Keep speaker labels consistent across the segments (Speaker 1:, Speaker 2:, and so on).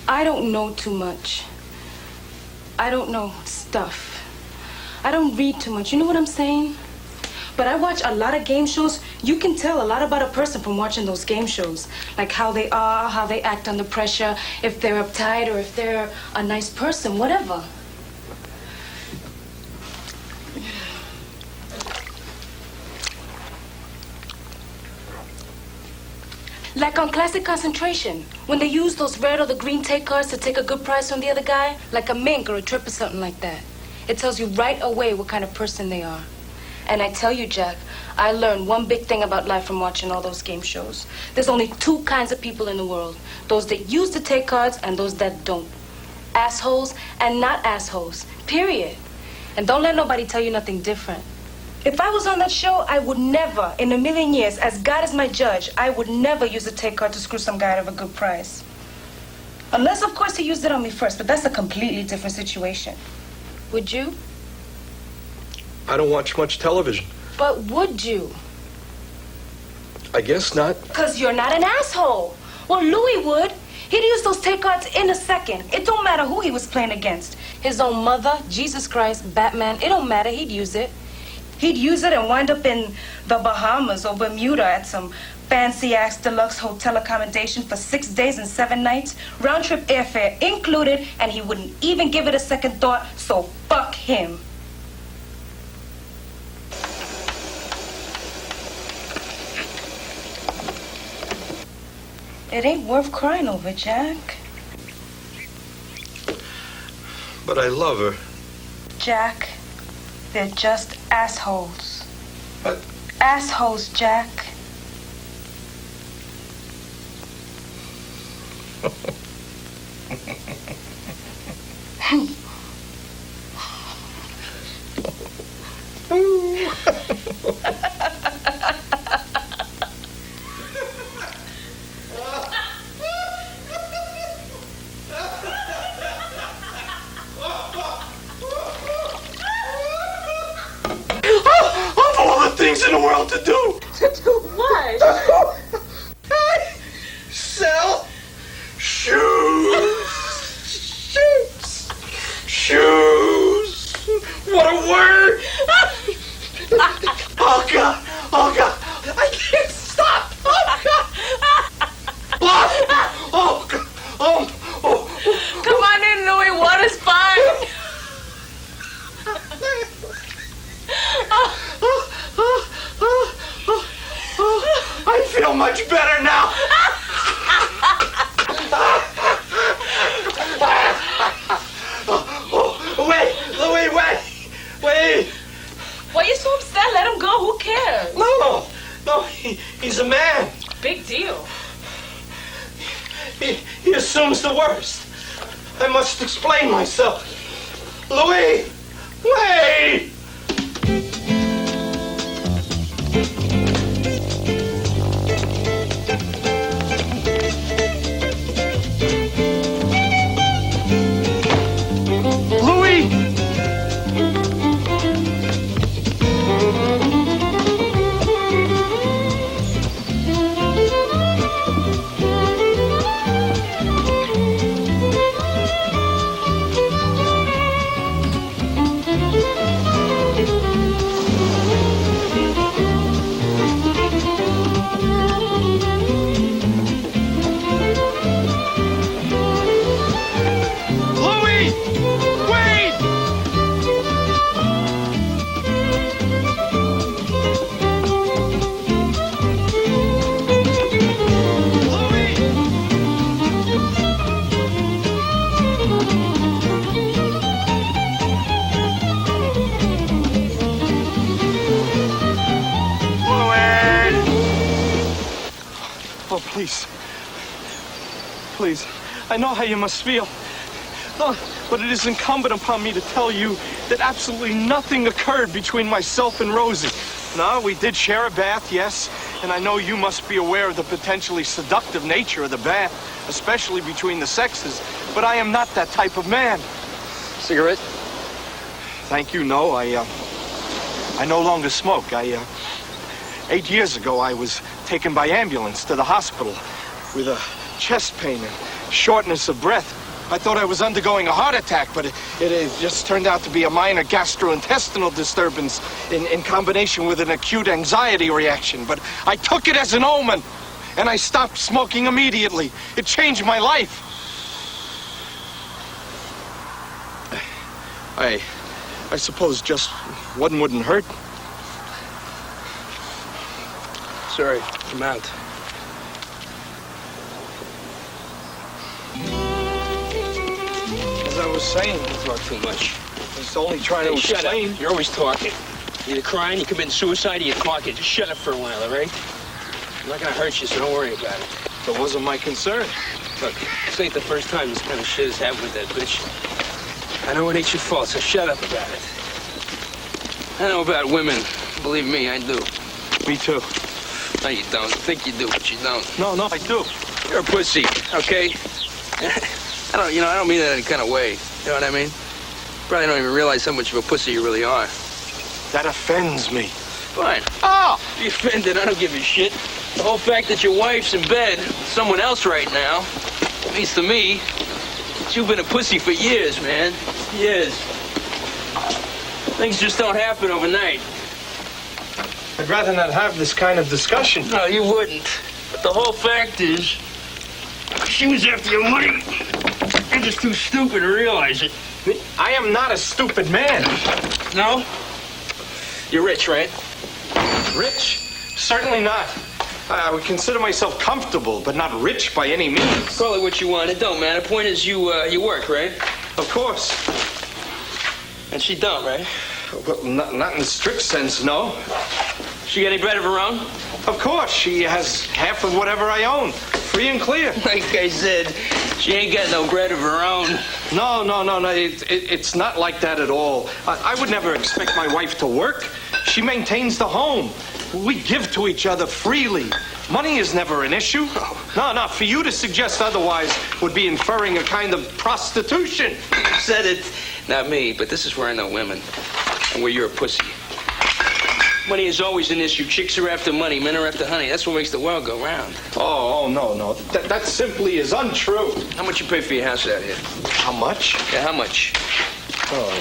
Speaker 1: I don't know too much. I don't know stuff. I don't read too much. You know what I'm saying? But I watch a lot of game shows. You can tell a lot about a person from watching those game shows. Like how they are, how they act under pressure, if they're uptight or if they're a nice person, whatever. Like on Classic Concentration, when they use those red or the green take cards to take a good price from the other guy, like a mink or a trip or something like that. It tells you right away what kind of person they are. And I tell you, Jack, I learned one big thing about life from watching all those game shows. There's only two kinds of people in the world. Those that use the take cards and those that don't. Assholes and not assholes, period. And don't let nobody tell you nothing different. If I was on that show, I would never, in a million years, as God is my judge, I would never use a take card to screw some guy out of a good price. Unless, of course, he used it on me first, but that's a completely different situation. Would you?
Speaker 2: I don't watch much television.
Speaker 1: But would you?
Speaker 2: I guess not.
Speaker 1: Because you're not an asshole. Well, Louis would. He'd use those take cards in a second. It don't matter who he was playing against. His own mother, Jesus Christ, Batman, it don't matter. He'd use it. He'd use it and wind up in the Bahamas or Bermuda at some fancy-ass deluxe hotel accommodation for 6 days and 7 nights, round-trip airfare included, and he wouldn't even give it a second thought, so fuck him. It ain't worth crying over, Jack.
Speaker 2: But I love her.
Speaker 1: Jack, they're just assholes.
Speaker 2: What?
Speaker 1: Assholes, Jack.
Speaker 2: Of all the things in the world to do!
Speaker 1: To do what?
Speaker 2: Sell shoes! Shoes! Shoes! What a word! Oh, God! Oh, God! I can't stop! Oh, God! Oh, God! Oh!
Speaker 1: Come on in, Louis. Water's fine.
Speaker 2: I feel much better now. Wait, Louis, wait.
Speaker 1: Why you so upset? Let him go. Who cares?
Speaker 2: No, he's a man.
Speaker 1: Big deal.
Speaker 2: He assumes the worst. I must explain myself. Louis, wait! Please, I know how you must feel. But it is incumbent upon me to tell you that absolutely nothing occurred between myself and Rosie. No, we did share a bath, yes, and I know you must be aware of the potentially seductive nature of the bath, especially between the sexes, but I am not that type of man.
Speaker 3: Cigarette?
Speaker 2: Thank you, no, I no longer smoke. 8 years ago, I was taken by ambulance to the hospital with a chest pain shortness of breath. I thought I was undergoing a heart attack, but it just turned out to be a minor gastrointestinal disturbance in combination with an acute anxiety reaction. But I took it as an omen, and I stopped smoking immediately. It changed my life. I suppose just one wouldn't hurt.
Speaker 3: Sorry, I'm out.
Speaker 2: As I was saying,
Speaker 3: You talk too much.
Speaker 2: I was only trying to
Speaker 3: Shut
Speaker 2: explain.
Speaker 3: up. You're always talking. You're either crying, you're committing suicide, or you're talking. Just shut up for a while, all right? I'm not gonna hurt you, so don't worry about it.
Speaker 2: That wasn't my concern.
Speaker 3: Look, this ain't the first time this kind of shit has happened with that bitch. I know it ain't your fault, so shut up about it. I know about women. Believe me, I do.
Speaker 2: Me too.
Speaker 3: No, you don't. You think you do, but you don't.
Speaker 2: No, I do.
Speaker 3: You're a pussy, okay? I don't mean that in any kind of way. You know what I mean? Probably don't even realize how much of a pussy you really are.
Speaker 2: That offends me.
Speaker 3: Fine.
Speaker 2: Oh!
Speaker 3: Be offended, I don't give a shit. The whole fact that your wife's in bed with someone else right now means to me that you've been a pussy for years, man. Years. Things just don't happen overnight.
Speaker 2: I'd rather not have this kind of discussion.
Speaker 3: No, you wouldn't. But the whole fact is, she was after your money. You're just too stupid to realize it.
Speaker 2: I am not a stupid man.
Speaker 3: No? You're rich, right?
Speaker 2: Rich? Certainly not. I would consider myself comfortable, but not rich by any means.
Speaker 3: Call it what you want. It don't matter. Point is, you work, right?
Speaker 2: Of course.
Speaker 3: And she don't, right?
Speaker 2: Well, not in the strict sense, no.
Speaker 3: She got any bread of her own?
Speaker 2: Of course, she has half of whatever I own, free and clear.
Speaker 3: Like I said, she ain't got no bread of her own.
Speaker 2: No. It's not like that at all. I would never expect my wife to work. She maintains the home. We give to each other freely. Money is never an issue. No. For you to suggest otherwise would be inferring a kind of prostitution.
Speaker 3: Said it. Not me, but this is where I know women. And where you're a pussy. Money is always an issue. Chicks are after money, men are after honey. That's what makes the world go round.
Speaker 2: Oh, no. That simply is untrue.
Speaker 3: How much you pay for your house out here?
Speaker 2: How much?
Speaker 3: Yeah, how much?
Speaker 2: Oh,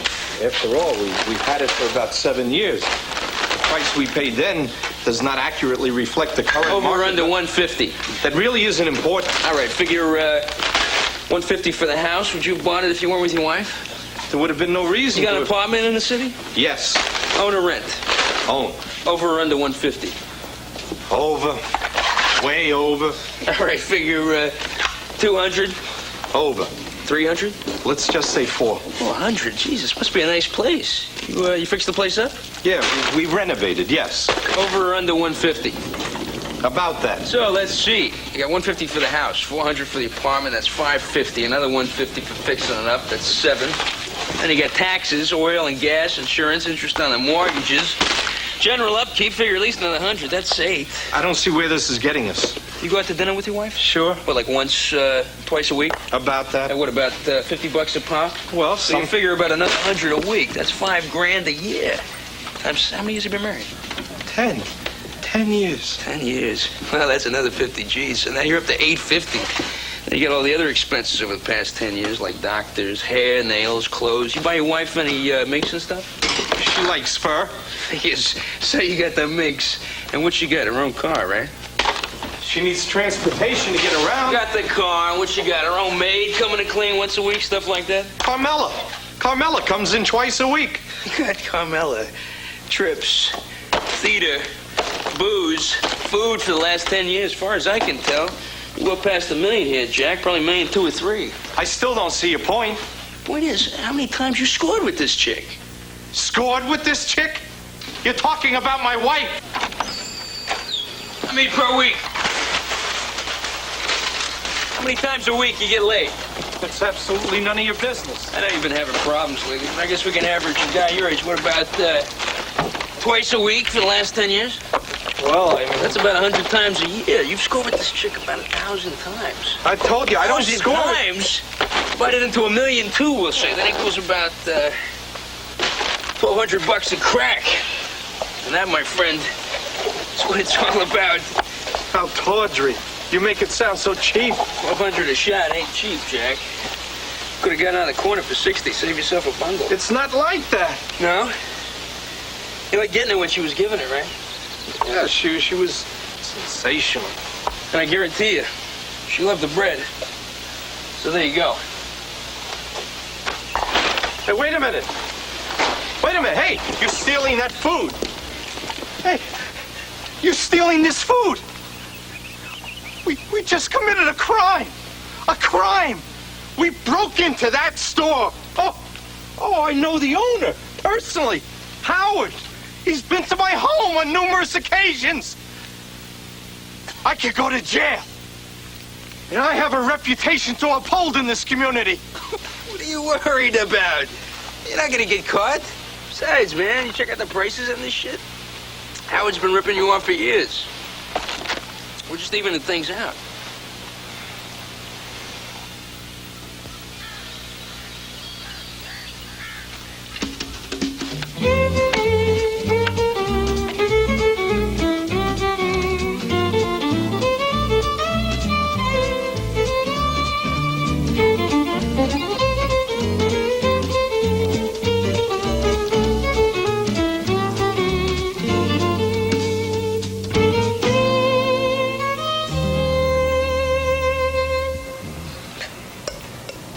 Speaker 2: after all, we've had it for about 7 years. The price we paid then does not accurately reflect the current
Speaker 3: Over or
Speaker 2: market.
Speaker 3: under 150.
Speaker 2: That really isn't important.
Speaker 3: All right, figure 150 for the house. Would you have bought it if you weren't with your wife?
Speaker 2: There would have been no reason
Speaker 3: You got
Speaker 2: to
Speaker 3: an
Speaker 2: have...
Speaker 3: apartment in the city?
Speaker 2: Yes.
Speaker 3: Own or rent?
Speaker 2: Own.
Speaker 3: Over or under 150?
Speaker 2: Over. Way over.
Speaker 3: All right, figure 200.
Speaker 2: Over.
Speaker 3: 300?
Speaker 2: Let's just say 4.
Speaker 3: 400? Jesus, must be a nice place. You fixed the place up?
Speaker 2: Yeah, we renovated, yes.
Speaker 3: Over or under 150?
Speaker 2: About that.
Speaker 3: So let's see. You got 150 for the house, 400 for the apartment. That's 550. Another 150 for fixing it up. That's 7. Then you got taxes, oil and gas, insurance, interest on the mortgages, general upkeep. Figure at least another 100. That's 8.
Speaker 2: I don't see where this is getting us.
Speaker 3: You go out to dinner with your wife?
Speaker 2: Sure.
Speaker 3: What, like once, twice a week?
Speaker 2: About that.
Speaker 3: And what about $50 a pop?
Speaker 2: Well,
Speaker 3: So you figure about another 100 a week. That's $5,000 a year. Times how many years have you been married?
Speaker 2: 10. 10 years.
Speaker 3: 10 years. Well, that's another 50 G's. So now you're up to 850. Then you got all the other expenses over the past 10 years, like doctors, hair, nails, clothes. You buy your wife any minks and stuff?
Speaker 2: She likes fur.
Speaker 3: Yes. So you got the minks. And what she got? Her own car, right?
Speaker 2: She needs transportation to get around.
Speaker 3: Got the car. What she got? Her own maid coming to clean once a week, stuff like that?
Speaker 2: Carmela. Carmela comes in twice a week.
Speaker 3: You got Carmela. Trips, theater, booze, food for the last 10 years. As far as I can tell, you go past $1 million here, Jack. Probably $1 million, 2 or 3.
Speaker 2: I still don't see your point.
Speaker 3: Point is, how many times you scored with this chick?
Speaker 2: Scored with this chick? You're talking about my wife.
Speaker 3: How many per week? How many times a week you get laid?
Speaker 2: It's absolutely none of your business.
Speaker 3: I know you've been having problems lately. I guess we can average a guy your age. What about twice a week for the last 10 years?
Speaker 2: Well, I mean...
Speaker 3: That's about 100 times a year. You've scored with this chick about 1,000 times.
Speaker 2: I told you, I don't
Speaker 3: 1,000
Speaker 2: score...
Speaker 3: times? Divide it into $1 million, too, we'll say. That equals about $1,200 a crack. And that, my friend, is what it's all about.
Speaker 2: How tawdry. You make it sound so cheap.
Speaker 3: 1,200 a shot ain't cheap, Jack. Could have gotten out of the corner for 60. Save yourself a bundle.
Speaker 2: It's not like that.
Speaker 3: No? You like getting it when she was giving it, right?
Speaker 2: Yeah, she was sensational.
Speaker 3: And I guarantee you, she loved the bread. So there you go.
Speaker 2: Hey, wait a minute. Wait a minute. Hey, you're stealing that food. Hey, you're stealing this food. We just committed a crime. A crime. We broke into that store. Oh, I know the owner personally. Howard. He's been to my home on numerous occasions. I could go to jail. And I have a reputation to uphold in this community.
Speaker 3: What are you worried about? You're not gonna get caught. Besides, man, you check out the prices on this shit. Howard's been ripping you off for years. We're just evening things out.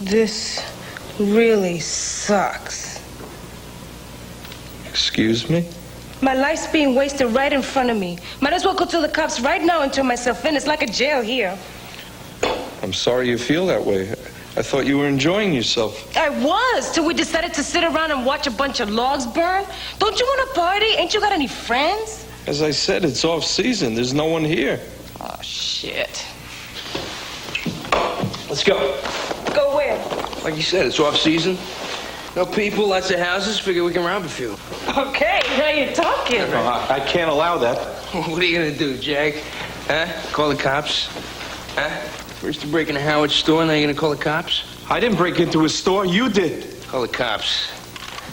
Speaker 1: This really sucks.
Speaker 2: Excuse me?
Speaker 1: My life's being wasted right in front of me. Might as well go to the cops right now and turn myself in. It's like a jail here.
Speaker 2: I'm sorry you feel that way. I thought you were enjoying yourself.
Speaker 1: I was, till we decided to sit around and watch a bunch of logs burn. Don't you want to party? Ain't you got any friends?
Speaker 2: As I said, it's off season. There's no one here.
Speaker 1: Oh, shit.
Speaker 3: Let's go.
Speaker 1: Go where?
Speaker 3: Like you said, it's off season. No people, lots of houses. Figure we can rob a few.
Speaker 1: Okay, now you're talking.
Speaker 2: I can't allow that.
Speaker 3: What are you gonna do, Jack? Huh? Call the cops? Huh? First you break into Howard's store, now you're gonna call the cops?
Speaker 2: I didn't break into his store. You did.
Speaker 3: Call the cops.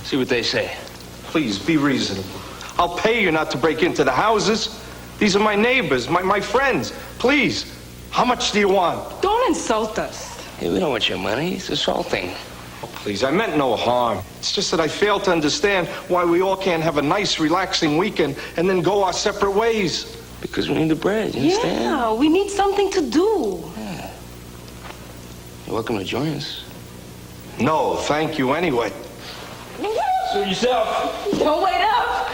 Speaker 3: See what they say.
Speaker 2: Please, be reasonable. I'll pay you not to break into the houses. These are my neighbors, my friends. Please, how much do you want?
Speaker 1: Don't insult us.
Speaker 3: Hey, we don't want your money. It's assaulting.
Speaker 2: Oh, please, I meant no harm. It's just that I fail to understand why we all can't have a nice, relaxing weekend and then go our separate ways.
Speaker 3: Because we need the bread, you understand?
Speaker 1: Yeah, we need something to do.
Speaker 3: Yeah. You're welcome to join us.
Speaker 2: No, thank you anyway.
Speaker 3: Suit yourself.
Speaker 1: Don't wait up.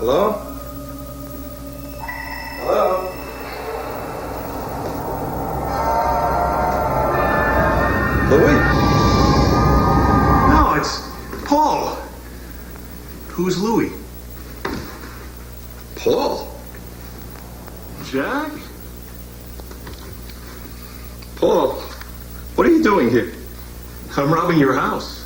Speaker 2: Hello? Hello? Louis? No, it's Paul. Who's Louis? Paul? Jack? Paul, what are you doing here? I'm robbing your house.